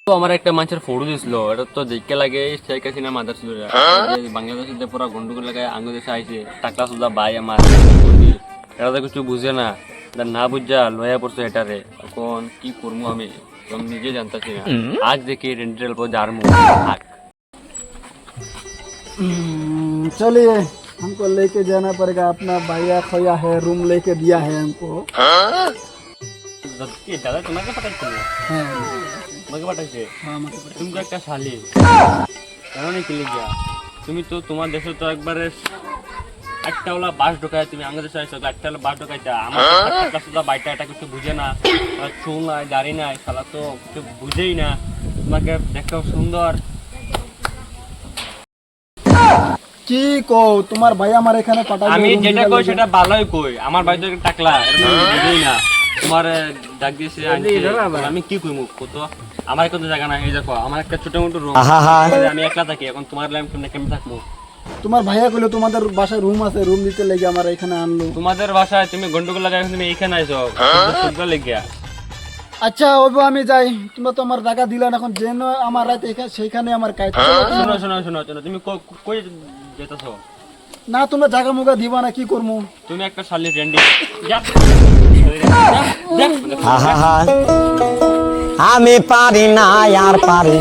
তো আমার একটা মানুষের ফটো দিছিল, এটা তো দেখতে লাগে শেখ হাসিনা মাদার ছিল। বাংলাদেশে পুরো গন্ডগোল লাগায় আঙ্গুল দেশে আইছে টাকলা সুদা ভাই আমার এটা তো কিছু বুঝে না, এটা না বুঝা লয়া পড়ছে এটারে। এখন কি করবো আমি নিজে জানতেছি না। আজ দেখি রেন্টাল পর জারমু থাক। चलिए हमको लेके जाना पड़ेगा, अपना भैया खोया है, रूम लेके दिया है हमको। দাদা তোমাকে পাঠাইছিল? हाँ তোমাকে পাঠাইছে? हाँ हमको তুমি তো একটা শালি, কেন নাকি লিখিয়া? তুমি তো তোমার দেশে তো একবারে একটা ওলা বাস ঢোকায়, তুমি আমাদের দেশে আইছো একটা ওলা বাস ঢোকাইতা। আমার একটা সুদা বাইটা এটা কিছু বুঝে না, চুল নাই দাড়ি নাই, শালা তো কিছু বুঝেই না। তোমাকে দেখতেও সুন্দর। কি কো তোমার ভাই আমার এখানে পাঠাবে? আমি room যেটা দিকে কই লেগে। সেটা ভালোই কই, আমার বাড়িতে টাকলা এরকম বুঝেই না। তোমার ডাক দিয়েছে আনতে, আমি কি কইমু কত? আমার কত জায়গা নাই, এই দেখো আমার একটা ছোট মোটো রুম, আমি একলা থাকি। এখন তোমার লাইম কেমনে থাকবো? তোমার ভাইয়া কইলো তোমাদের বাসায় রুম আছে, রুম দিতে লেগে আমার এখানে আনলো। তোমাদের বাসায় তুমি গন্ডগোল লাগাই তুমি এইখানে আইছো শুদ্ধ লেগিয়া। আচ্ছা ওইবো আমি যাই, তোমরা তো আমার টাকা দিলেন, এখন যেন আমার রাত এখানে সেইখানে আমার কাজ। শোনো শোনো শোনো শোনো, তুমি কই যেতেছো? না তোমরা জায়গা মুগা দিবা না, কি করবো? তুমি একটা শালি রেন্ডি আমি পারি না আর পারি